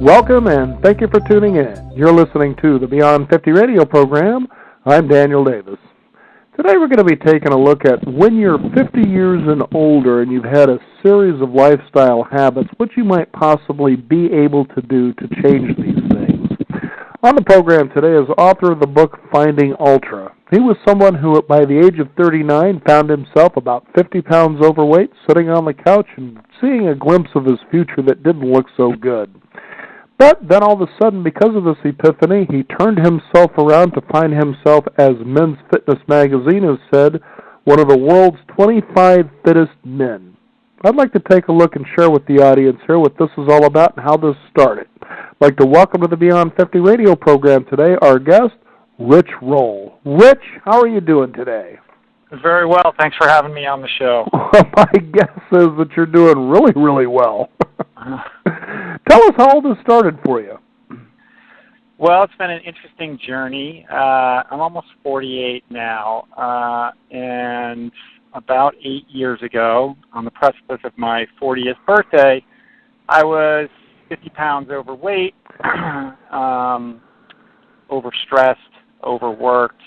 Welcome and thank you for tuning in. You're listening to the Beyond 50 radio program. I'm Daniel Davis. Today we're going to be taking a look at when you're 50 years and older and you've had a series of lifestyle habits, what you might possibly be able to do to change these things. On the program today is author of the book Finding Ultra. He was someone who, by the age of 39, found himself about 50 pounds overweight, sitting on the couch and seeing a glimpse of his future that didn't look so good. But then all of a sudden, because of this epiphany, he turned himself around to find himself, as Men's Fitness magazine has said, one of the world's 25 fittest men. I'd like to take a look and share with the audience here what this is all about and how this started. I'd like to welcome to the Beyond 50 radio program today our guest, Rich Roll. Rich, how are you doing today? Very well. Thanks for having me on the show. My guess is that you're doing really, really well. Tell us how all this started for you. Well, it's been an interesting journey. I'm almost 48 now, and about 8 years ago, on the precipice of my 40th birthday, I was 50 pounds overweight, overstressed, overworked,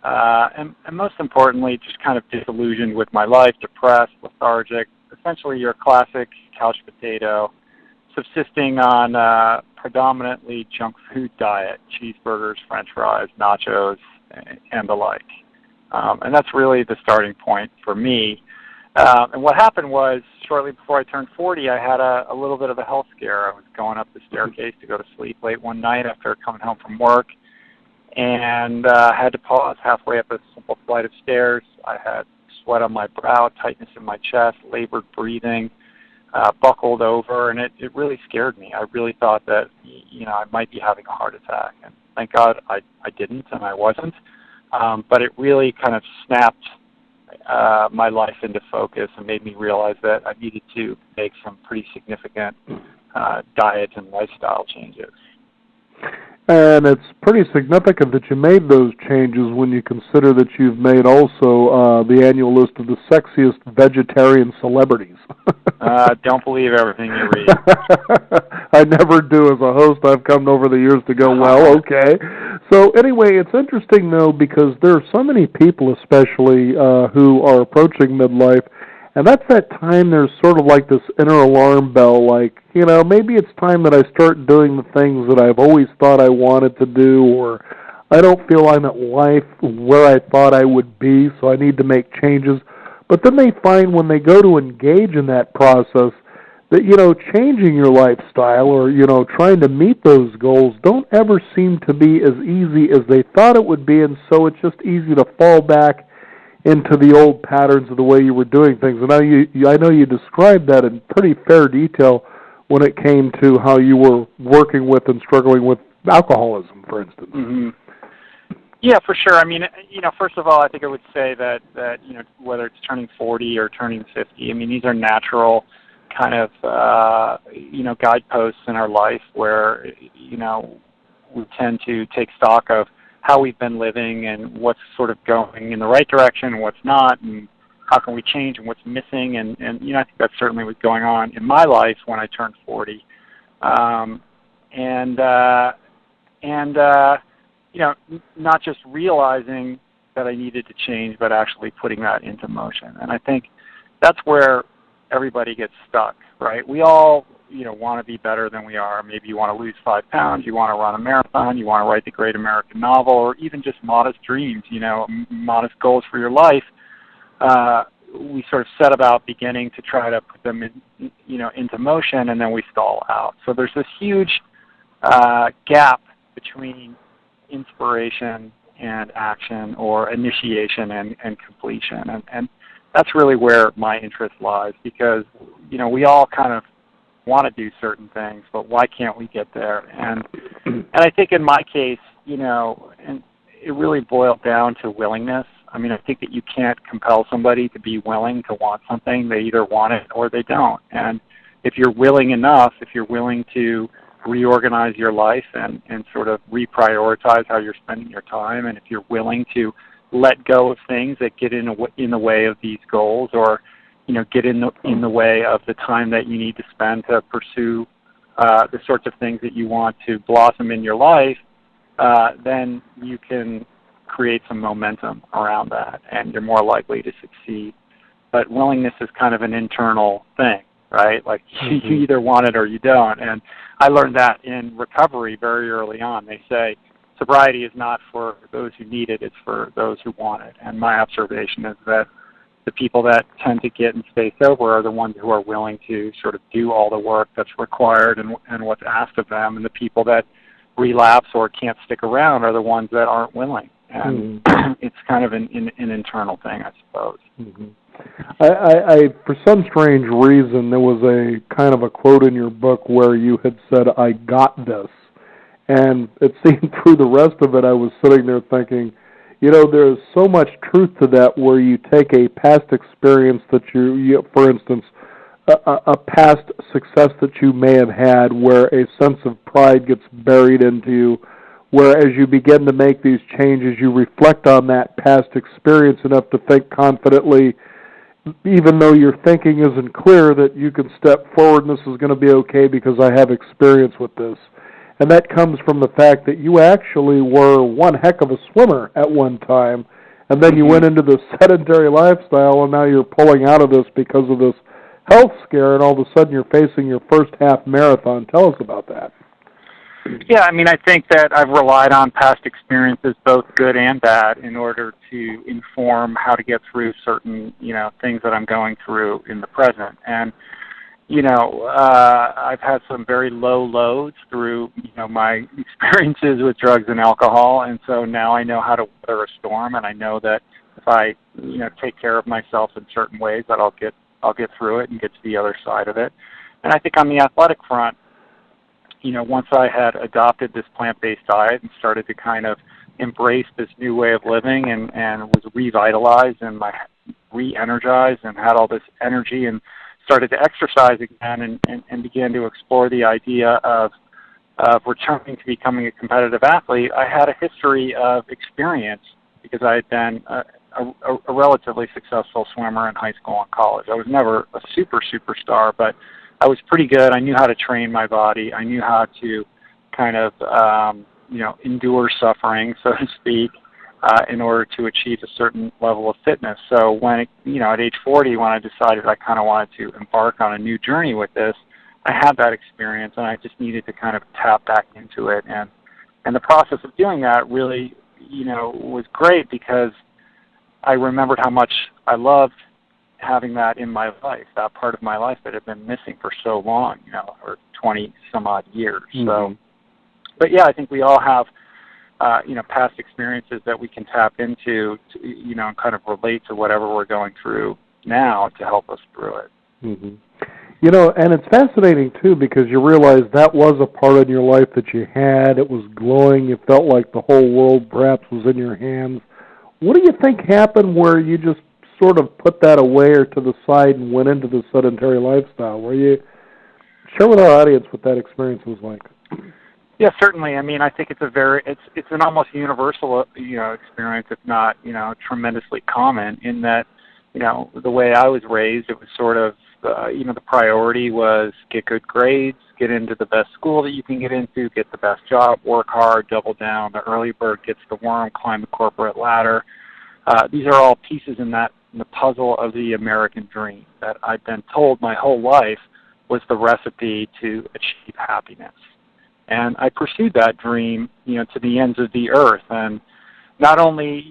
and most importantly, just kind of disillusioned with my life, depressed, lethargic, essentially your classic couch potato, subsisting on predominantly junk food diet, cheeseburgers, french fries, nachos, and the like. And that's really the starting point for me. And what happened was, shortly before I turned 40, I had a little bit of a health scare. I was going up the staircase to go to sleep late one night after coming home from work, and had to pause halfway up a simple flight of stairs. I had sweat on my brow, tightness in my chest, labored breathing, buckled over, and it really scared me. I really thought that, I might be having a heart attack. And thank God I didn't, and I wasn't. But it really kind of snapped my life into focus and made me realize that I needed to make some pretty significant diet and lifestyle changes. And it's pretty significant that you made those changes when you consider that you've made also the annual list of the sexiest vegetarian celebrities. Don't believe everything you read. I never do as a host. I've come over the years to go, well, okay. So anyway, it's interesting, though, because there are so many people, especially, who are approaching midlife, and that's that time there's sort of like this inner alarm bell, like, maybe it's time that I start doing the things that I've always thought I wanted to do, or I don't feel I'm at life where I thought I would be, so I need to make changes. But then they find when they go to engage in that process that, changing your lifestyle or, trying to meet those goals don't ever seem to be as easy as they thought it would be, and so it's just easy to fall back into the old patterns of the way you were doing things. And I know you described that in pretty fair detail when it came to how you were working with and struggling with alcoholism, for instance. Mm-hmm. Yeah, for sure. I mean, first of all, I think I would say that whether it's turning 40 or turning 50, I mean, these are natural kind of, guideposts in our life where, we tend to take stock of how we've been living and what's sort of going in the right direction and what's not, and how can we change and what's missing. And I think that's certainly what's going on in my life when I turned 40. Not just realizing that I needed to change, but actually putting that into motion. And I think that's where everybody gets stuck, right? We all, want to be better than we are. Maybe you want to lose 5 pounds, you want to run a marathon, you want to write the great American novel, or even just modest dreams, modest goals for your life. We sort of set about beginning to try to put them into motion, and then we stall out. So there's this huge gap between inspiration and action, or initiation and completion. And that's really where my interest lies, because, we all kind of want to do certain things, but why can't we get there? And I think in my case, and it really boiled down to willingness. I mean, I think that you can't compel somebody to be willing to want something. They either want it or they don't. And if you're willing enough, if you're willing to reorganize your life and sort of reprioritize how you're spending your time, and if you're willing to let go of things that get in the way of these goals, or get in the way of the time that you need to spend to pursue the sorts of things that you want to blossom in your life, then you can create some momentum around that, and you're more likely to succeed. But willingness is kind of an internal thing, right? Like you either want it or you don't. And I learned that in recovery very early on. They say sobriety is not for those who need it, it's for those who want it. And my observation is that the people that tend to get and stay sober are the ones who are willing to sort of do all the work that's required and what's asked of them. And the people that relapse or can't stick around are the ones that aren't willing. And it's kind of an internal thing, I suppose. I for some strange reason, there was a kind of a quote in your book where you had said, "I got this." And it seemed through the rest of it, I was sitting there thinking, there's so much truth to that where you take a past experience that you for instance, a past success that you may have had where a sense of pride gets buried into you, where as you begin to make these changes, you reflect on that past experience enough to think confidently, even though your thinking isn't clear, that you can step forward and this is going to be okay because I have experience with this. And that comes from the fact that you actually were one heck of a swimmer at one time, and then you went into the sedentary lifestyle, and now you're pulling out of this because of this health scare, and all of a sudden you're facing your first half marathon. Tell us about that. Yeah, I mean, I think that I've relied on past experiences, both good and bad, in order to inform how to get through certain, things that I'm going through in the present. And, I've had some very low lows through, my experiences with drugs and alcohol, and so now I know how to weather a storm, and I know that if I, take care of myself in certain ways, that I'll get through it and get to the other side of it. And I think on the athletic front, once I had adopted this plant-based diet and started to kind of embrace this new way of living and was revitalized and re-energized and had all this energy and started to exercise again and began to explore the idea of returning to becoming a competitive athlete, I had a history of experience because I had been a relatively successful swimmer in high school and college. I was never a superstar, but I was pretty good. I knew how to train my body. I knew how to kind of, endure suffering, so to speak, in order to achieve a certain level of fitness. So when, at age 40, when I decided I kind of wanted to embark on a new journey with this, I had that experience, and I just needed to kind of tap back into it. And the process of doing that really, was great because I remembered how much I loved having that in my life, that part of my life that had been missing for so long, or 20 some odd years. So, but yeah, I think we all have, past experiences that we can tap into, and kind of relate to whatever we're going through now to help us through it. And it's fascinating too because you realize that was a part of your life that you had. It was glowing. You felt like the whole world perhaps was in your hands. What do you think happened where you just sort of put that away or to the side and went into the sedentary lifestyle? Share with our audience what that experience was like. Yeah, certainly. I mean, I think it's an almost universal, experience, if not, tremendously common in that, the way I was raised, it was sort of, the priority was get good grades, get into the best school that you can get into, get the best job, work hard, double down. The early bird gets the worm, climb the corporate ladder. These are all pieces in the puzzle of the American dream that I've been told my whole life was the recipe to achieve happiness. And I pursued that dream, to the ends of the earth. And not only,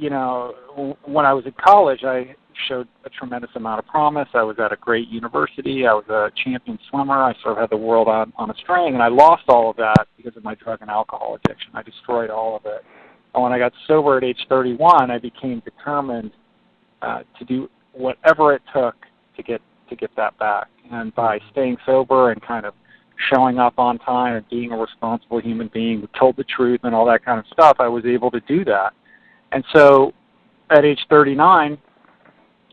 when I was in college, I showed a tremendous amount of promise. I was at a great university. I was a champion swimmer. I sort of had the world on a string, and I lost all of that because of my drug and alcohol addiction. I destroyed all of it. And when I got sober at age 31, I became determined to do whatever it took to get that back. And by staying sober and kind of showing up on time and being a responsible human being who told the truth and all that kind of stuff, I was able to do that. And so at age 39,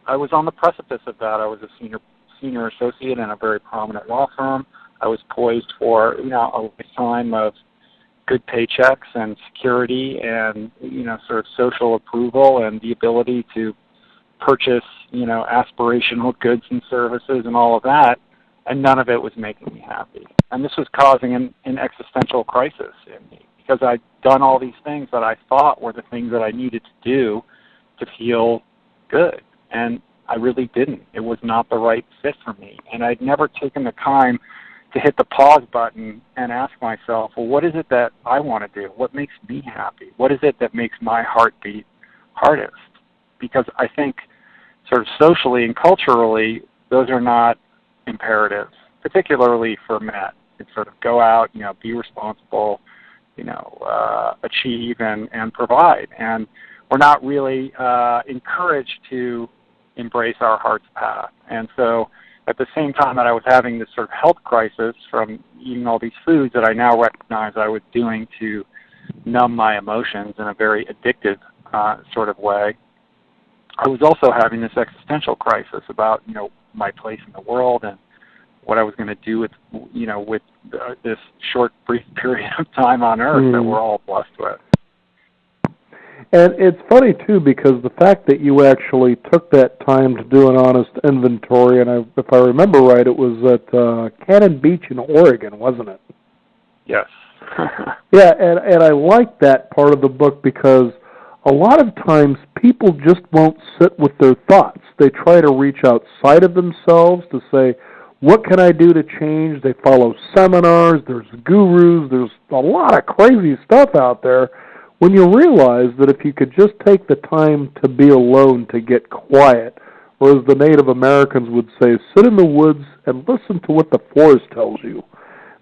I was on the precipice of that. I was a senior associate in a very prominent law firm. I was poised for, a lifetime of good paychecks and security and, sort of social approval and the ability to purchase, aspirational goods and services and all of that. and none of it was making me happy. And this was causing an existential crisis in me because I'd done all these things that I thought were the things that I needed to do to feel good. And I really didn't. It was not the right fit for me. And I'd never taken the time to hit the pause button and ask myself, well, what is it that I want to do? What makes me happy? What is it that makes my heart beat hardest? Because I think sort of socially and culturally, those are not imperatives, particularly for men. It's sort of go out, be responsible, achieve and provide. And we're not really encouraged to embrace our heart's path. And so at the same time that I was having this sort of health crisis from eating all these foods that I now recognize I was doing to numb my emotions in a very addictive sort of way, I was also having this existential crisis about, my place in the world and what I was going to do with this short, brief period of time on Earth that we're all blessed with. And it's funny, too, because the fact that you actually took that time to do an honest inventory, and if I remember right, it was at Cannon Beach in Oregon, wasn't it? Yes. Yeah, and I like that part of the book because a lot of times people just won't sit with their thoughts. They try to reach outside of themselves to say, what can I do to change? They follow seminars, there's gurus, there's a lot of crazy stuff out there. When you realize that if you could just take the time to be alone, to get quiet, or as the Native Americans would say, sit in the woods and listen to what the forest tells you,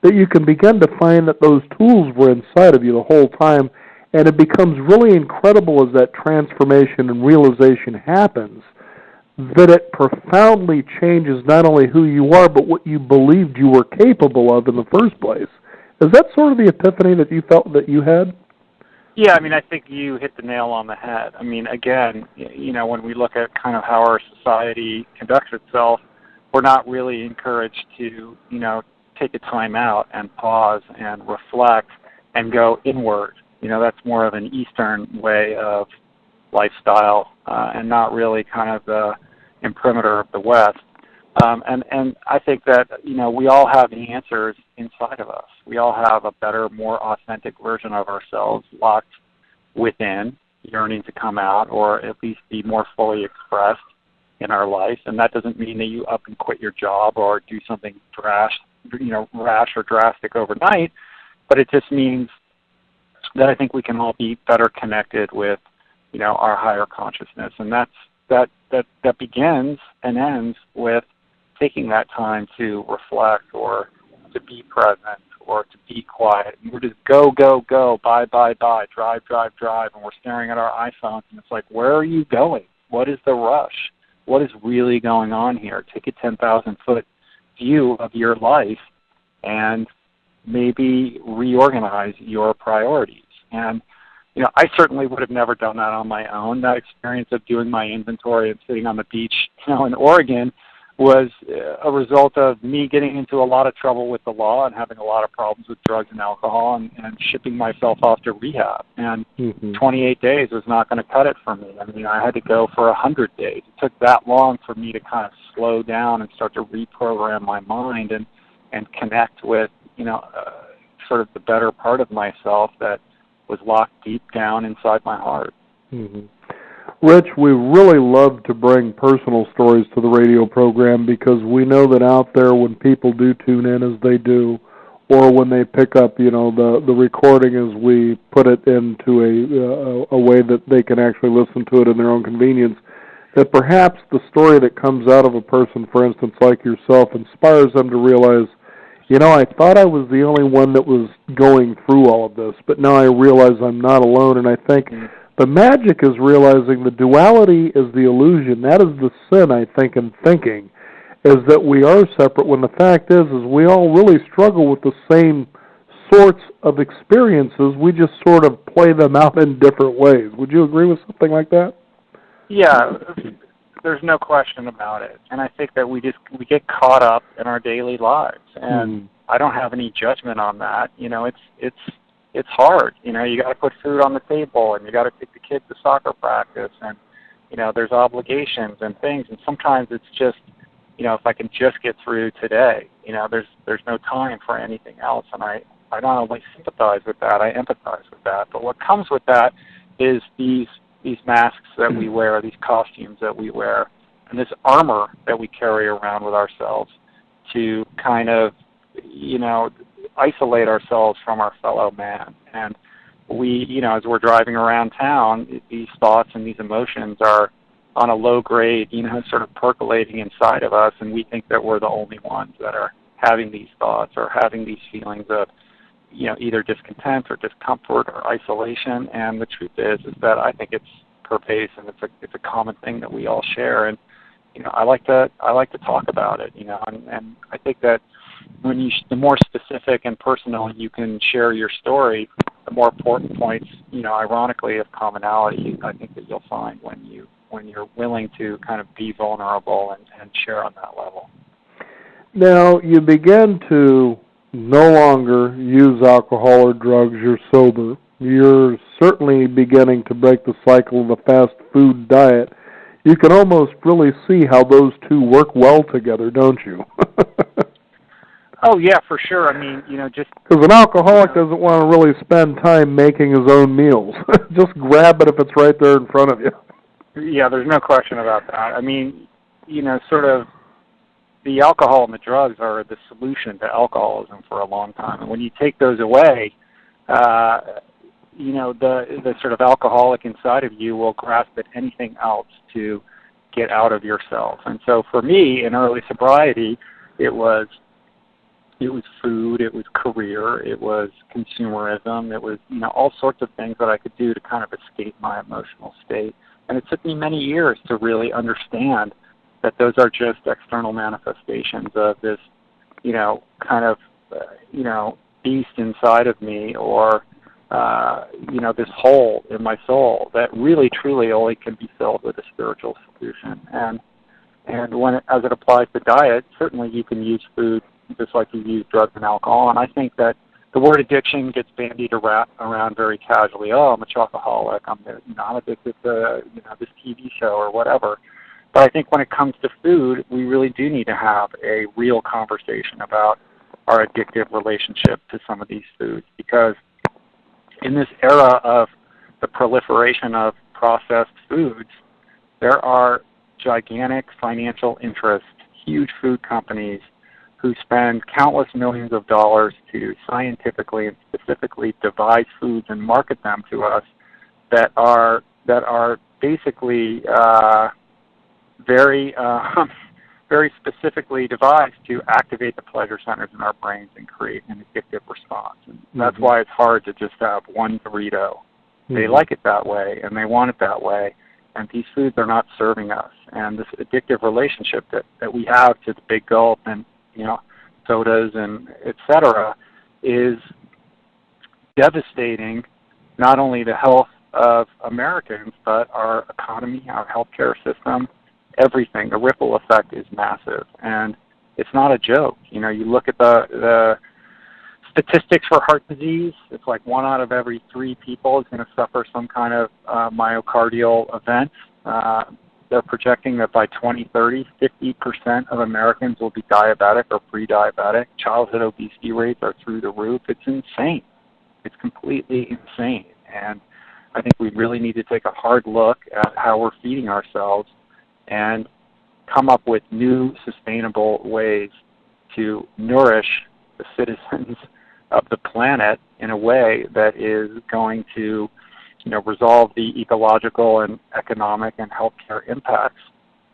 that you can begin to find that those tools were inside of you the whole time, and it becomes really incredible as that transformation and realization happens, that it profoundly changes not only who you are, but what you believed you were capable of in the first place. Is that sort of the epiphany that you felt that you had? Yeah, I think you hit the nail on the head. Again, when we look at kind of how our society conducts itself, we're not really encouraged to, take a time out and pause and reflect and go inward. That's more of an Eastern way of lifestyle and not really kind of the imprimatur of the West. And I think that, we all have the answers inside of us. We all have a better, more authentic version of ourselves locked within, yearning to come out or at least be more fully expressed in our life. And that doesn't mean that you up and quit your job or do something rash or drastic overnight, but it just means that I think we can all be better connected with, our higher consciousness. And that begins and ends with taking that time to reflect or to be present or to be quiet. And we're just go, buy, drive, and we're staring at our iPhones and it's like, where are you going? What is the rush? What is really going on here? Take a 10,000-foot view of your life and maybe reorganize your priorities. And I certainly would have never done that on my own. That experience of doing my inventory and sitting on the beach, in Oregon was a result of me getting into a lot of trouble with the law and having a lot of problems with drugs and alcohol and shipping myself off to rehab. And 28 days was not going to cut it for me. I had to go for 100 days. It took that long for me to kind of slow down and start to reprogram my mind and connect with, sort of the better part of myself that was locked deep down inside my heart. Rich, we really love to bring personal stories to the radio program because we know that out there when people do tune in as they do, or when they pick up, the recording as we put it into a way that they can actually listen to it in their own convenience, that perhaps the story that comes out of a person, for instance, like yourself, inspires them to realize, I thought I was the only one that was going through all of this, but now I realize I'm not alone. And I think the magic is realizing the duality is the illusion. That is the sin, I think, in thinking, is that we are separate when the fact is we all really struggle with the same sorts of experiences. We just sort of play them out in different ways. Would you agree with something like that? Yeah. There's no question about it. And I think that we get caught up in our daily lives. And I don't have any judgment on that. It's hard. You got to put food on the table and you got to take the kids to soccer practice and, there's obligations and things. And sometimes it's just if I can just get through today, there's no time for anything else. And I not only sympathize with that, I empathize with that. But what comes with that is these masks that we wear, these costumes that we wear, and this armor that we carry around with ourselves to kind of, isolate ourselves from our fellow man. And we, as we're driving around town, these thoughts and these emotions are on a low grade, sort of percolating inside of us, and we think that we're the only ones that are having these thoughts or having these feelings of, either discontent or discomfort or isolation. And the truth is that I think it's pervasive. It's a common thing that we all share. And I like to talk about it. And I think that when the more specific and personal you can share your story, the more important points, ironically, of commonality, I think that you'll find when you're willing to kind of be vulnerable and share on that level. Now, you begin to no longer use alcohol or drugs. You're sober. You're certainly beginning to break the cycle of the fast food diet. You can almost really see how those two work well together, don't you? Oh, yeah, for sure. I mean, just... Because an alcoholic doesn't want to really spend time making his own meals. Just grab it if it's right there in front of you. Yeah, there's no question about that. I mean, sort of the alcohol and the drugs are the solution to alcoholism for a long time. And when you take those away, the sort of alcoholic inside of you will grasp at anything else to get out of yourself. And so for me, in early sobriety, it was food, it was career, it was consumerism, it was, all sorts of things that I could do to kind of escape my emotional state. And it took me many years to really understand that those are just external manifestations of this, kind of, beast inside of me, or, this hole in my soul that really, truly only can be filled with a spiritual solution. And as it applies to diet, certainly you can use food just like you use drugs and alcohol. And I think that the word addiction gets bandied around very casually. Oh, I'm a chocoholic. I'm addicted to this TV show or whatever. But I think when it comes to food, we really do need to have a real conversation about our addictive relationship to some of these foods, because in this era of the proliferation of processed foods, there are gigantic financial interests, huge food companies who spend countless millions of dollars to scientifically and specifically devise foods and market them to us that are basically very very specifically devised to activate the pleasure centers in our brains and create an addictive response. And that's why it's hard to just have one burrito. They like it that way, and they want it that way, and these foods are not serving us. And this addictive relationship that we have to the big gulp and sodas and et cetera is devastating not only the health of Americans, but our economy, our healthcare system, everything. The ripple effect is massive, and it's not a joke. You look at the statistics for heart disease, it's like 1 out of every 3 people is going to suffer some kind of myocardial event. They're projecting that by 2030, 50% of Americans will be diabetic or pre-diabetic. Childhood obesity rates are through the roof. It's insane. It's completely insane. And I think we really need to take a hard look at how we're feeding ourselves and come up with new sustainable ways to nourish the citizens of the planet in a way that is going to resolve the ecological and economic and healthcare impacts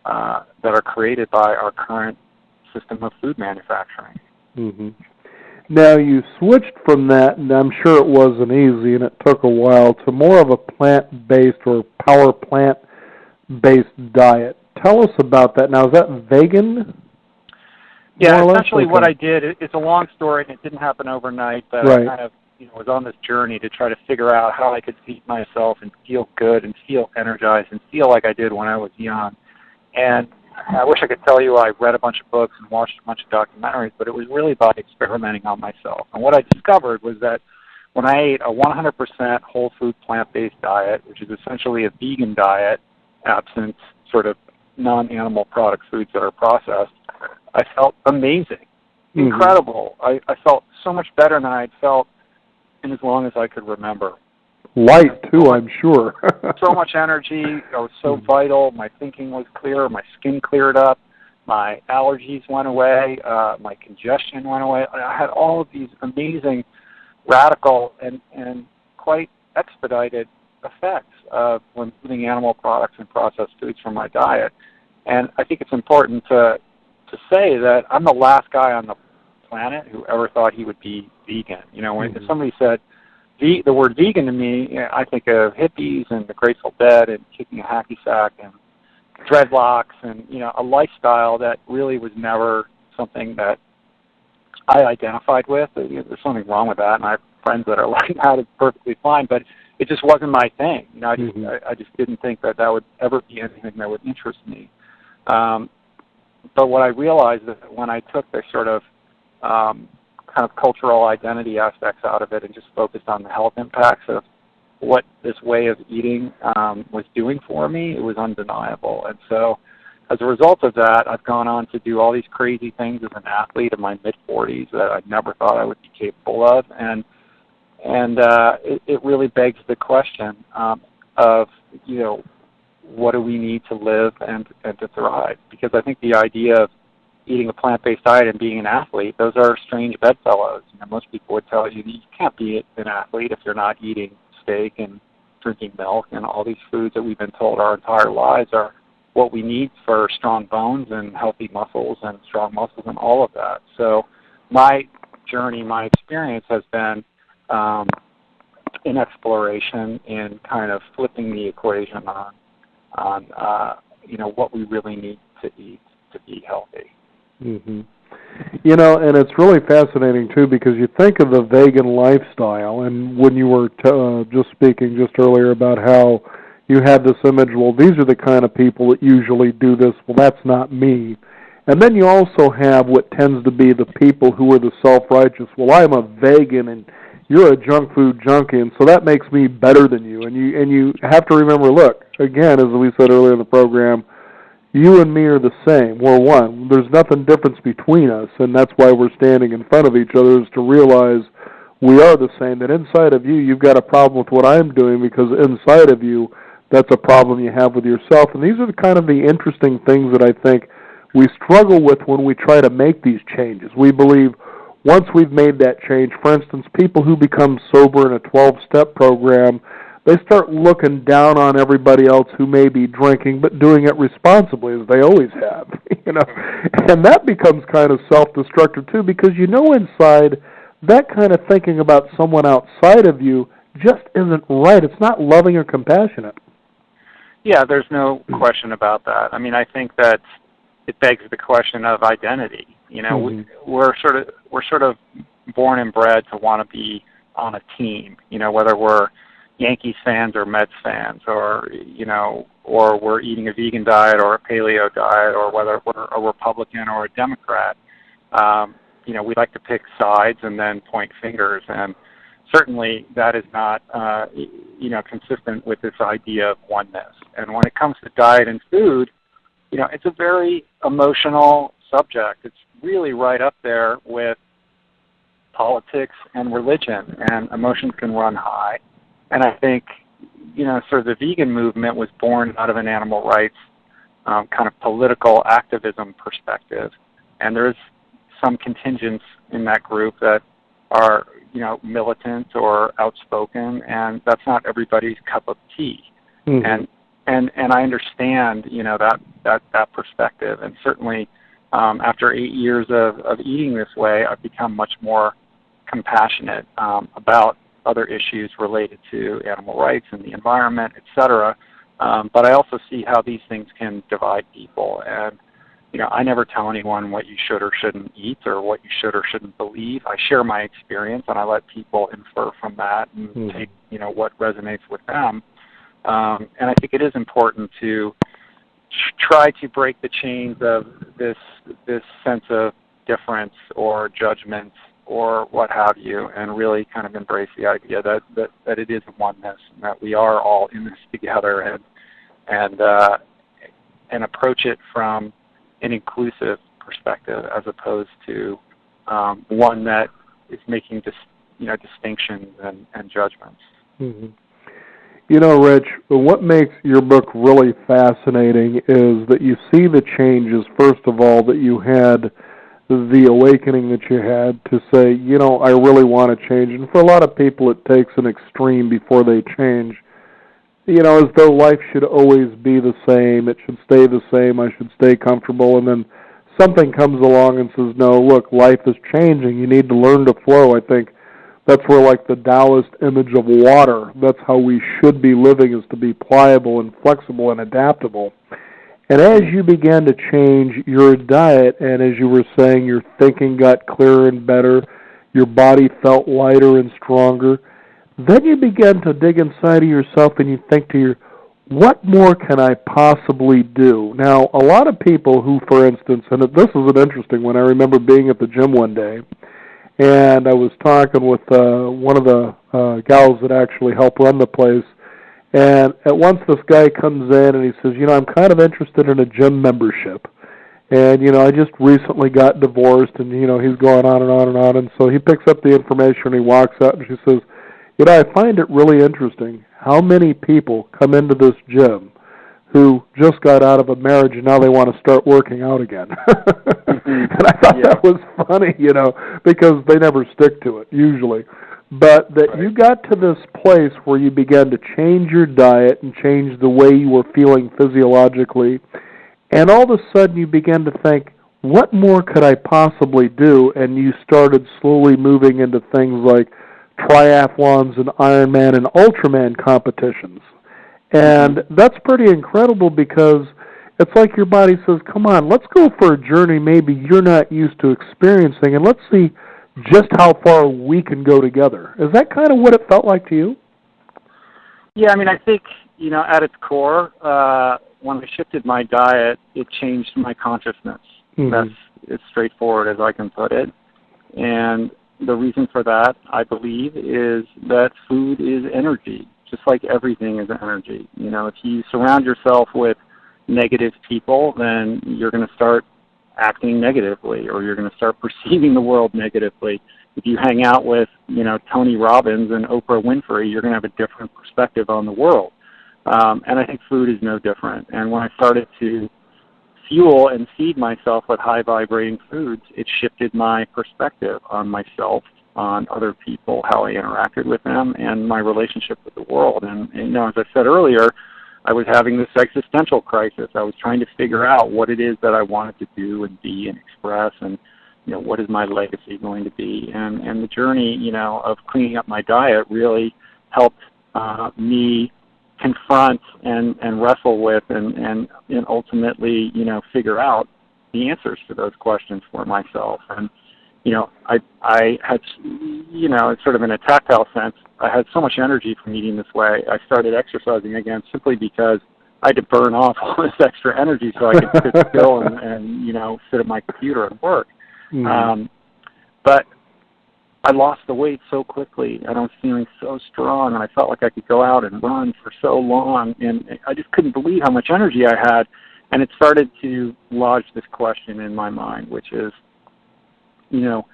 that are created by our current system of food manufacturing. Now, you switched from that, and I'm sure it wasn't easy, and it took a while, to more of a plant-based or power plant-based diet. Tell us about that. Now, is that vegan? Yeah, essentially what I did, it's a long story, and it didn't happen overnight, but I kind of was on this journey to try to figure out how I could feed myself and feel good and feel energized and feel like I did when I was young. And I wish I could tell you I read a bunch of books and watched a bunch of documentaries, but it was really by experimenting on myself. And what I discovered was that when I ate a 100% whole food plant-based diet, which is essentially a vegan diet, absent sort of, non-animal product foods that are processed, I felt amazing, incredible. I felt so much better than I had felt in as long as I could remember. Light, too, I'm sure. So much energy. I was so vital. My thinking was clear. My skin cleared up. My allergies went away. My congestion went away. I had all of these amazing, radical, and quite expedited effects of removing animal products and processed foods from my diet. And I think it's important to say that I'm the last guy on the planet who ever thought he would be vegan. You know, when somebody said the word vegan to me, I think of hippies and the Grateful Dead and kicking a hacky sack and dreadlocks and, you know, a lifestyle that really was never something that I identified with. There's something wrong with that, and I have friends that are like that. It's perfectly fine, but it just wasn't my thing. You know, I just didn't think that would ever be anything that would interest me. But what I realized is that when I took the sort of kind of cultural identity aspects out of it and just focused on the health impacts of what this way of eating was doing for me, it was undeniable. And so as a result of that, I've gone on to do all these crazy things as an athlete in my mid-40s that I never thought I would be capable of. And it really begs the question of, you know, what do we need to live and to thrive? Because I think the idea of eating a plant-based diet and being an athlete, those are strange bedfellows. You know, most people would tell you that you can't be an athlete if you're not eating steak and drinking milk and all these foods that we've been told our entire lives are what we need for strong bones and healthy muscles and strong muscles and all of that. So my journey, my experience has been in exploration in kind of flipping the equation on you know, what we really need to eat to be healthy. You know, and it's really fascinating, too, because you think of the vegan lifestyle, and when you were just speaking just earlier about how you had this image, well, these are the kind of people that usually do this, well, that's not me. And then you also have what tends to be the people who are the self-righteous, well, I'm a vegan, and you're a junk food junkie, and so that makes me better than you. And you have to remember, look, again, as we said earlier in the program, you and me are the same. We're one. There's nothing different between us, and that's why we're standing in front of each other, is to realize we are the same, that inside of you, you've got a problem with what I'm doing, because inside of you, that's a problem you have with yourself. And these are the kind of the interesting things that I think we struggle with when we try to make these changes. We believe once we've made that change, for instance, people who become sober in a 12-step program, they start looking down on everybody else who may be drinking, but doing it responsibly, as they always have, you know. And that becomes kind of self-destructive, too, because you know inside that kind of thinking about someone outside of you just isn't right. It's not loving or compassionate. Yeah, there's no question about that. I mean, I think that it begs the question of identity. You know, we're sort of born and bred to want to be on a team, you know, whether we're Yankees fans or Mets fans, or, you know, or we're eating a vegan diet or a paleo diet, or whether we're a Republican or a Democrat. You know, we like to pick sides and then point fingers, and certainly that is not, you know, consistent with this idea of oneness. And when it comes to diet and food, you know, it's a very emotional subject. It's really right up there with politics and religion, and emotions can run high. And I think, you know, sort of the vegan movement was born out of an animal rights kind of political activism perspective. And there's some contingents in that group that are, you know, militant or outspoken, and that's not everybody's cup of tea. And I understand, you know, that perspective. And certainly after 8 years of eating this way, I've become much more compassionate about other issues related to animal rights and the environment, et cetera. But I also see how these things can divide people. And, you know, I never tell anyone what you should or shouldn't eat or what you should or shouldn't believe. I share my experience, and I let people infer from that and take, you know, what resonates with them. And I think it is important to try to break the chains of this sense of difference or judgment or what have you, and really kind of embrace the idea that it is a oneness, and that we are all in this together, and and approach it from an inclusive perspective as opposed to one that is making distinctions and judgments. Mm-hmm. You know, Rich, what makes your book really fascinating is that you see the changes, first of all, that you had, the awakening that you had to say, you know, I really want to change. And for a lot of people, it takes an extreme before they change. You know, as though life should always be the same, it should stay the same, I should stay comfortable, and then something comes along and says, no, look, life is changing, you need to learn to flow. I think that's where, like, the Taoist image of water, that's how we should be living, is to be pliable and flexible and adaptable. And as you began to change your diet, and as you were saying, your thinking got clearer and better, your body felt lighter and stronger, then you begin to dig inside of yourself and you think to yourself, what more can I possibly do? Now, a lot of people who, for instance, and this is an interesting one, I remember being at the gym one day, and I was talking with one of the gals that actually help run the place, and at once this guy comes in and he says, you know, I'm kind of interested in a gym membership. And, you know, I just recently got divorced, and, you know, he's going on and on and on, and so he picks up the information and he walks out and she says, you know, I find it really interesting how many people come into this gym who just got out of a marriage and now they want to start working out again. And I thought that was funny, you know, because they never stick to it, usually. But that you got to this place where you began to change your diet and change the way you were feeling physiologically, and all of a sudden you began to think, what more could I possibly do? And you started slowly moving into things like triathlons and Ironman and Ultraman competitions. And that's pretty incredible because it's like your body says, come on, let's go for a journey maybe you're not used to experiencing, and let's see just how far we can go together. Is that kind of what it felt like to you? Yeah, I mean, I think, you know, at its core, when I shifted my diet, it changed my consciousness. That's as straightforward as I can put it. And the reason for that, I believe, is that food is energy, just like everything is energy. You know, if you surround yourself with negative people, then you're going to start acting negatively, or you're going to start perceiving the world negatively. If you hang out with, you know, Tony Robbins and Oprah Winfrey, you're going to have a different perspective on the world. And I think food is no different. And when I started to fuel and feed myself with high-vibrating foods, it shifted my perspective on myself, on other people, how I interacted with them, and my relationship with the world. And you know, as I said earlier, I was having this existential crisis. I was trying to figure out what it is that I wanted to do and be and express, and, you know, what is my legacy going to be. And the journey, you know, of cleaning up my diet really helped me confront and wrestle with and ultimately, you know, figure out the answers to those questions for myself. And, you know, I had, you know, sort of in a tactile sense, I had so much energy from eating this way. I started exercising again simply because I had to burn off all this extra energy so I could sit still and, you know, sit at my computer and work. But I lost the weight so quickly, and I was feeling so strong, and I felt like I could go out and run for so long, and I just couldn't believe how much energy I had. And it started to lodge this question in my mind, which is, you know,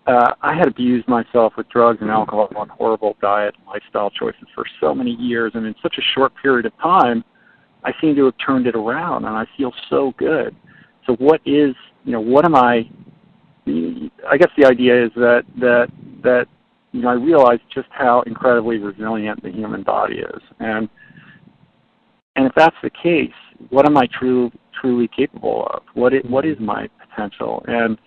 I had abused myself with drugs and alcohol and horrible diet and lifestyle choices for so many years, and in such a short period of time, I seem to have turned it around, and I feel so good. So what is, you know, what am I guess the idea is that you know, I realized just how incredibly resilient the human body is, and if that's the case, what am I truly capable of? What is my potential? And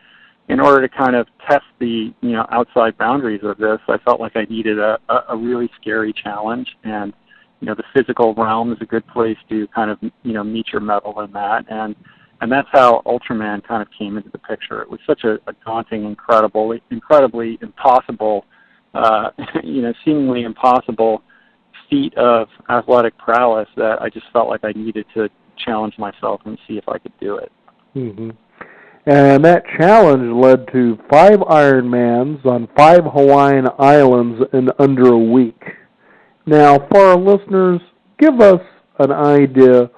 in order to kind of test the, you know, outside boundaries of this, I felt like I needed a really scary challenge, and, you know, the physical realm is a good place to kind of, you know, meet your mettle in that, and that's how Ultraman kind of came into the picture. It was such a daunting, incredibly impossible, you know, seemingly impossible feat of athletic prowess that I just felt like I needed to challenge myself and see if I could do it. And that challenge led to 5 Ironmans on 5 Hawaiian islands in under a week. Now, for our listeners, give us an idea,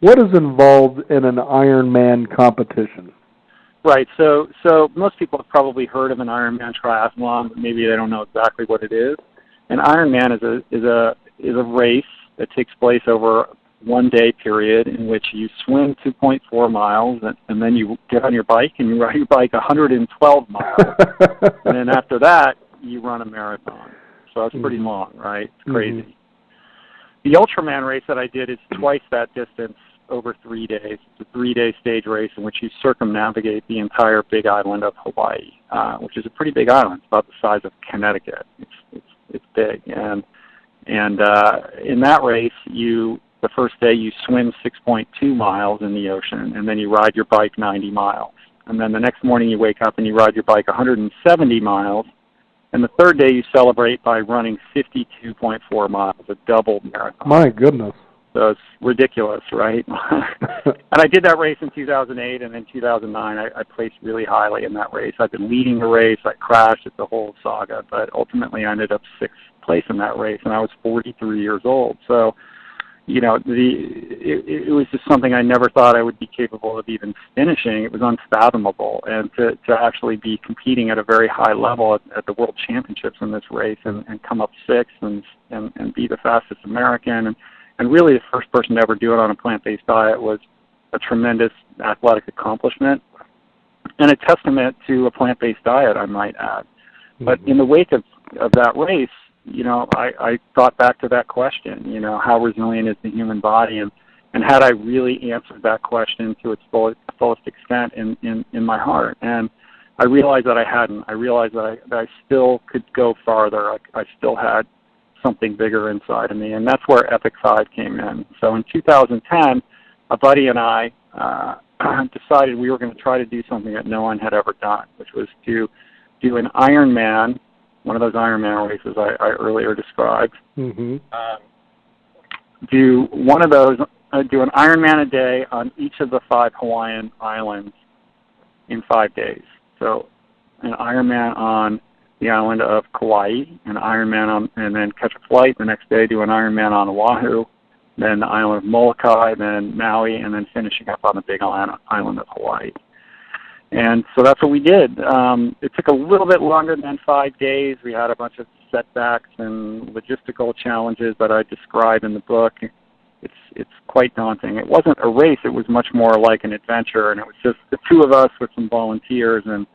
What is involved in an Ironman competition? Right. So most people have probably heard of an Ironman triathlon, but maybe they don't know exactly what it is. An Ironman is a race that takes place over 1 day period in which you swim 2.4 miles and then you get on your bike and you ride your bike 112 miles. And then after that, you run a marathon. So that's pretty long, right? It's crazy. The Ultraman race that I did is twice that distance over 3 days. It's a 3-day stage race in which you circumnavigate the entire big island of Hawaii, which is a pretty big island. It's about the size of Connecticut. It's big. And in that race, the first day you swim 6.2 miles in the ocean, and then you ride your bike 90 miles. And then the next morning you wake up and you ride your bike 170 miles. And the third day you celebrate by running 52.4 miles, a double marathon. My goodness. So it's ridiculous, right? And I did that race in 2008, and in 2009 I placed really highly in that race. I've been leading the race. I crashed. It's a whole saga, but ultimately I ended up 6th place in that race, and I was 43 years old. So, you know, it was just something I never thought I would be capable of even finishing. It was unfathomable, and to actually be competing at a very high level at the World Championships in this race and come up 6th and be the fastest American and really the first person to ever do it on a plant-based diet was a tremendous athletic accomplishment and a testament to a plant-based diet, I might add. But in the wake of that race, you know, I thought back to that question, you know, how resilient is the human body? And had I really answered that question to its fullest extent in my heart? And I realized that I hadn't. I realized that I still could go farther. I still had something bigger inside of me, and that's where Epic 5 came in. So in 2010, a buddy and I decided we were going to try to do something that no one had ever done, which was to do an Ironman, one of those Ironman races I earlier described. Do one of those, do an Ironman a day on each of the 5 Hawaiian islands in 5 days. So an Ironman on the island of Kauai, an Ironman and then catch a flight the next day, do an Ironman on Oahu, then the island of Molokai, then Maui, and then finishing up on the big island of Hawaii. And so that's what we did. It took a little bit longer than 5 days. We had a bunch of setbacks and logistical challenges that I describe in the book. It's quite daunting. It wasn't a race. It was much more like an adventure, and it was just the 2 of us with some volunteers and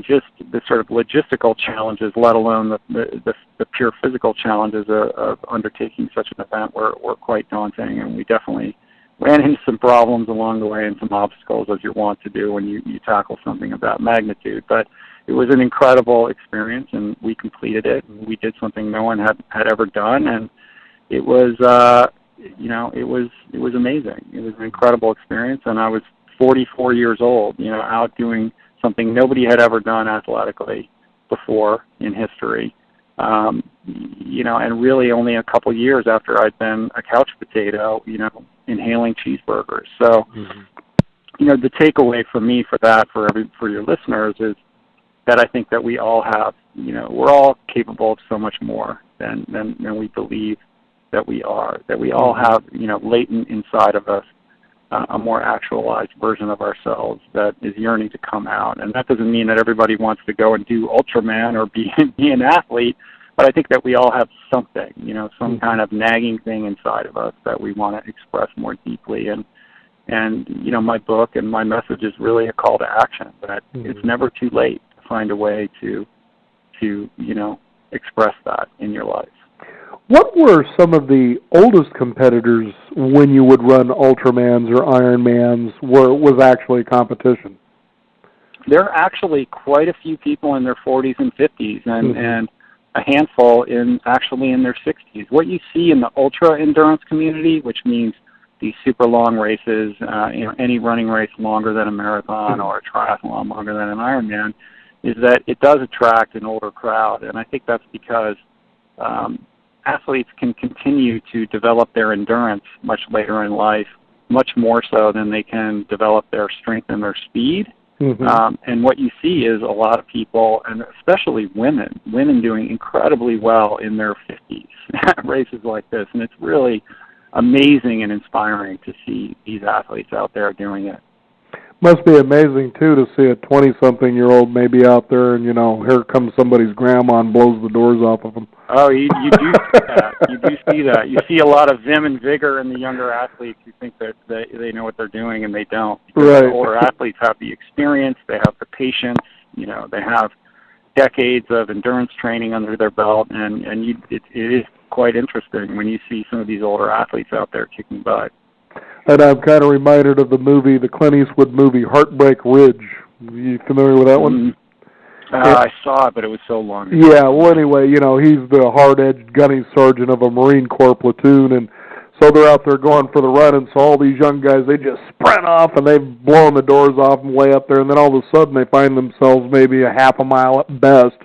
just the sort of logistical challenges, let alone the pure physical challenges of undertaking such an event were quite daunting, and we definitely ran into some problems along the way and some obstacles, as you're wont to do when you tackle something of that magnitude. But it was an incredible experience, and we completed it, and we did something no one had ever done, and it was it was amazing. It was an incredible experience, and I was 44 years old, you know, out doing something nobody had ever done athletically before in history. You know, and really only a couple years after I'd been a couch potato, you know, inhaling cheeseburgers. So, you know, the takeaway for me for your listeners is that I think that we all have, you know, we're all capable of so much more than we believe that we are, that we all have, you know, latent inside of us a more actualized version of ourselves that is yearning to come out. And that doesn't mean that everybody wants to go and do Ultraman or be an athlete, but I think that we all have something, you know, some kind of nagging thing inside of us that we want to express more deeply. And you know, my book and my message is really a call to action, that it's never too late to find a way to you know, express that in your life. What were some of the oldest competitors when you would run Ultramans or Ironmans was actually competition? There are actually quite a few people in their 40s and 50s, and a handful actually in their 60s. What you see in the ultra endurance community, which means these super long races, you know, any running race longer than a marathon or a triathlon longer than an Ironman, is that it does attract an older crowd, and I think that's because athletes can continue to develop their endurance much later in life, much more so than they can develop their strength and their speed. And what you see is a lot of people, and especially women doing incredibly well in their 50s at races like this. And it's really amazing and inspiring to see these athletes out there doing it. Must be amazing, too, to see a 20-something-year-old maybe out there and, here comes somebody's grandma and blows the doors off of them. Oh, you do see that. You do see that. You see a lot of vim and vigor in the younger athletes who think that they know what they're doing, and they don't. Because right. The older athletes have the experience, they have the patience, they have decades of endurance training under their belt, and it is quite interesting when you see some of these older athletes out there kicking butt. And I'm kind of reminded of the Clint Eastwood movie, Heartbreak Ridge. Are you familiar with that one? I saw it, but it was so long ago. Yeah, well, anyway, he's the hard-edged gunny sergeant of a Marine Corps platoon, and so they're out there going for the run, and so all these young guys, they just sprint off, and they've blown the doors off and way up there, and then all of a sudden they find themselves maybe a half a mile at best,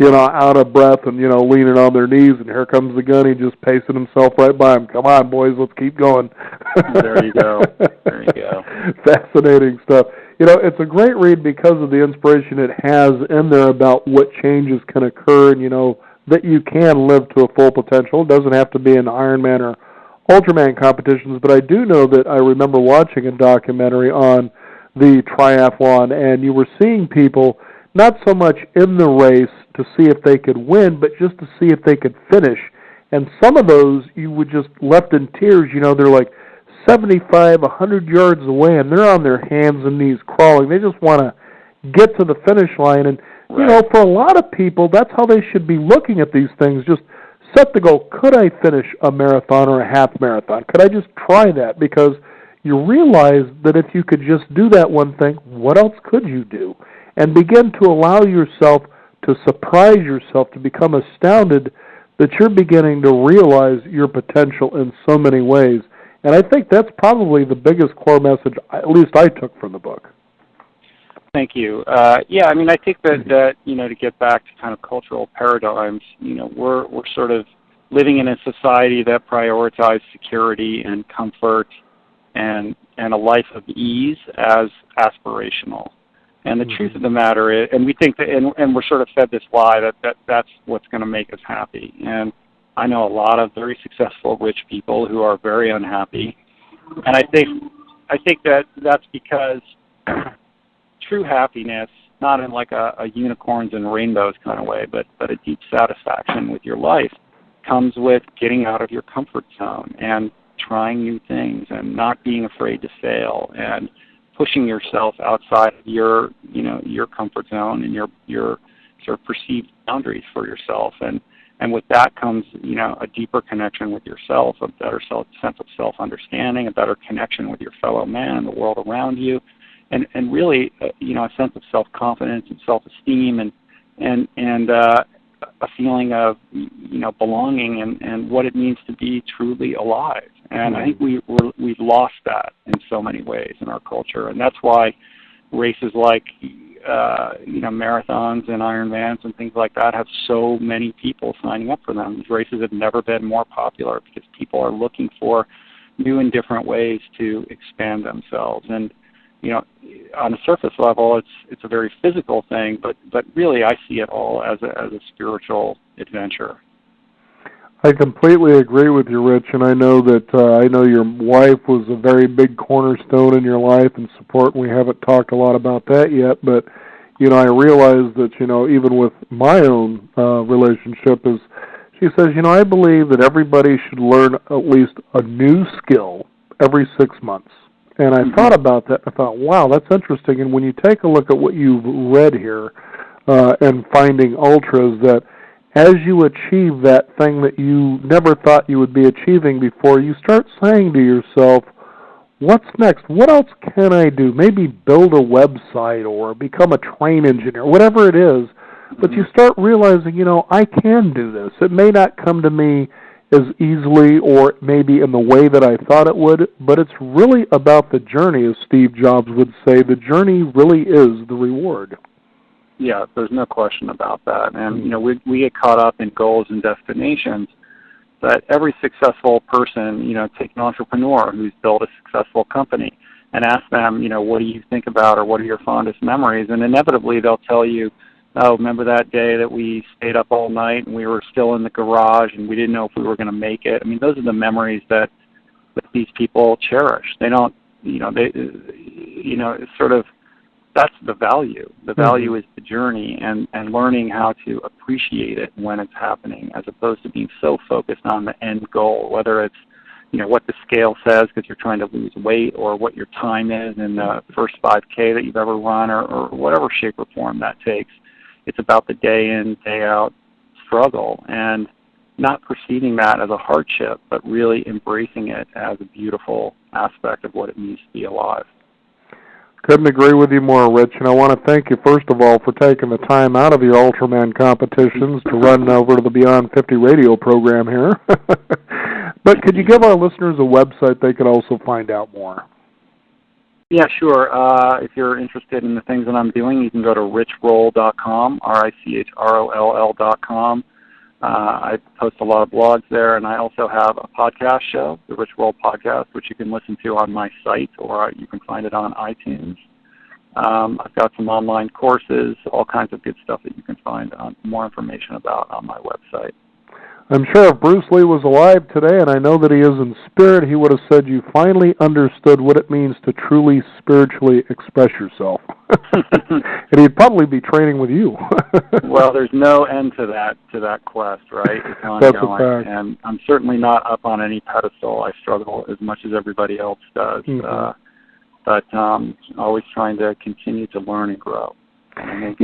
out of breath and, leaning on their knees, and here comes the gunny just pacing himself right by them. Come on, boys, let's keep going. There you go. There you go. Fascinating stuff. It's a great read because of the inspiration it has in there about what changes can occur and, that you can live to a full potential. It doesn't have to be an Ironman or Ultraman competitions, but I do know that I remember watching a documentary on the triathlon, and you were seeing people not so much in the race to see if they could win, but just to see if they could finish. And some of those you would just left in tears. They're like 75, 100 yards away, and they're on their hands and knees crawling. They just want to get to the finish line. And, for a lot of people, that's how they should be looking at these things. Just set the goal. Could I finish a marathon or a half marathon? Could I just try that? Because you realize that if you could just do that one thing, what else could you do? And begin to allow yourself to surprise yourself, to become astounded that you're beginning to realize your potential in so many ways. And I think that's probably the biggest core message, at least I took from the book. Thank you. I think that to get back to kind of cultural paradigms, we're sort of living in a society that prioritizes security and comfort and a life of ease as aspirational. And the truth of the matter is, and we think that, and we're sort of fed this lie that's what's going to make us happy. And I know a lot of very successful rich people who are very unhappy, and I think that that's because true happiness, not in like a unicorns and rainbows kind of way, but a deep satisfaction with your life, comes with getting out of your comfort zone and trying new things and not being afraid to fail and pushing yourself outside of your comfort zone and your sort of perceived boundaries for yourself. And with that comes, a deeper connection with yourself, a better sense of self-understanding, a better connection with your fellow man and the world around you, and really, a sense of self-confidence and self-esteem and a feeling of, belonging and what it means to be truly alive. And I think we've lost that in so many ways in our culture, and that's why races like marathons and Ironmans and things like that have so many people signing up for them. These races have never been more popular because people are looking for new and different ways to expand themselves. And on a surface level, it's a very physical thing, but really I see it all as a spiritual adventure. I completely agree with you, Rich, and I know that your wife was a very big cornerstone in your life and support, and we haven't talked a lot about that yet, but, I realize that, even with my own relationship, is she says, I believe that everybody should learn at least a new skill every 6 months. And I thought about that. I thought, wow, that's interesting. And when you take a look at what you've read here and finding ultras, that as you achieve that thing that you never thought you would be achieving before, you start saying to yourself, what's next? What else can I do? Maybe build a website or become a train engineer, whatever it is. But you start realizing, I can do this. It may not come to me as easily or maybe in the way that I thought it would, but it's really about the journey, as Steve Jobs would say. The journey really is the reward. Yeah, there's no question about that. And, we get caught up in goals and destinations, but every successful person, take an entrepreneur who's built a successful company and ask them, what do you think about or what are your fondest memories? And inevitably they'll tell you, oh, remember that day that we stayed up all night and we were still in the garage and we didn't know if we were going to make it? I mean, those are the memories that that these people cherish. They don't, it's sort of, that's the value. The value is the journey and learning how to appreciate it when it's happening, as opposed to being so focused on the end goal, whether it's, what the scale says because you're trying to lose weight, or what your time is in the first 5K that you've ever run, or whatever shape or form that takes. It's about the day in, day out struggle, and not perceiving that as a hardship, but really embracing it as a beautiful aspect of what it means to be alive. Couldn't agree with you more, Rich, and I want to thank you, first of all, for taking the time out of your Ultraman competitions to run over to the Beyond 50 radio program here. But could you give our listeners a website they could also find out more? Yeah, sure. If you're interested in the things that I'm doing, you can go to richroll.com, RICHROLL.com. I post a lot of blogs there, and I also have a podcast show, the Rich Roll Podcast, which you can listen to on my site, or you can find it on iTunes. I've got some online courses, all kinds of good stuff that you can find more information about on my website. I'm sure if Bruce Lee was alive today, and I know that he is in spirit, he would have said you finally understood what it means to truly spiritually express yourself. And he'd probably be training with you. Well, there's no end to that quest, right? It's ongoing. That's a fact. And I'm certainly not up on any pedestal. I struggle as much as everybody else does. But always trying to continue to learn and grow. And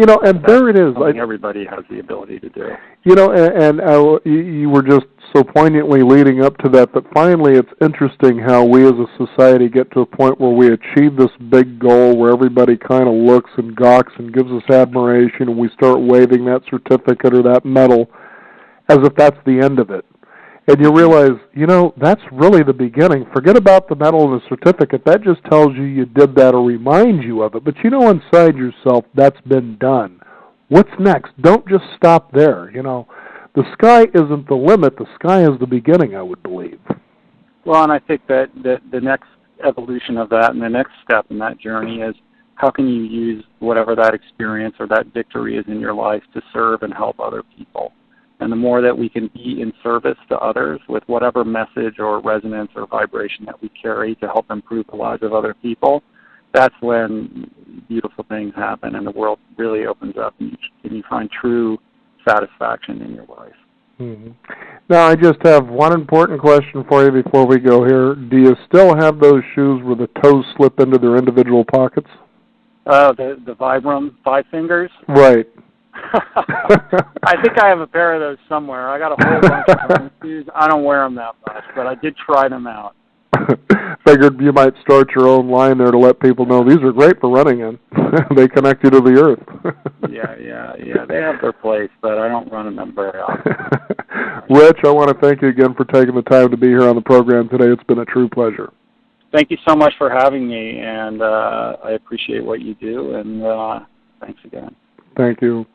there it is. Everybody has the ability to do. And you were just so poignantly leading up to that finally it's interesting how we as a society get to a point where we achieve this big goal where everybody kind of looks and gawks and gives us admiration, and we start waving that certificate or that medal as if that's the end of it. And you realize, that's really the beginning. Forget about the medal and the certificate. That just tells you you did that or reminds you of it. But inside yourself, that's been done. What's next? Don't just stop there. The sky isn't the limit. The sky is the beginning, I would believe. Well, and I think that the next evolution of that and the next step in that journey is how can you use whatever that experience or that victory is in your life to serve and help other people. And the more that we can be in service to others with whatever message or resonance or vibration that we carry to help improve the lives of other people, that's when beautiful things happen and the world really opens up and you find true satisfaction in your life. Mm-hmm. Now, I just have one important question for you before we go here. Do you still have those shoes where the toes slip into their individual pockets? The Vibram 5 fingers? Right. I think I have a pair of those somewhere. I got a whole bunch of them shoes. I don't wear them that much, but I did try them out. Figured you might start your own line there to let people know these are great for running in. They connect you to the earth. Yeah. They have their place, but I don't run in them very often. Rich, I want to thank you again for taking the time to be here on the program today. It's been a true pleasure. Thank you so much for having me, and I appreciate what you do, and thanks again. Thank you.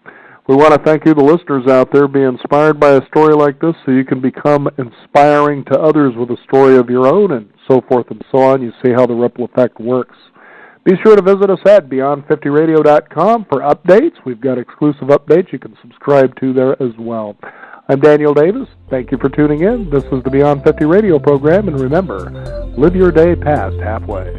We want to thank you, the listeners out there. Be inspired by a story like this so you can become inspiring to others with a story of your own, and so forth and so on. You see how the ripple effect works. Be sure to visit us at Beyond50Radio.com for updates. We've got exclusive updates you can subscribe to there as well. I'm Daniel Davis. Thank you for tuning in. This is the Beyond 50 Radio program, and remember, live your day past halfway.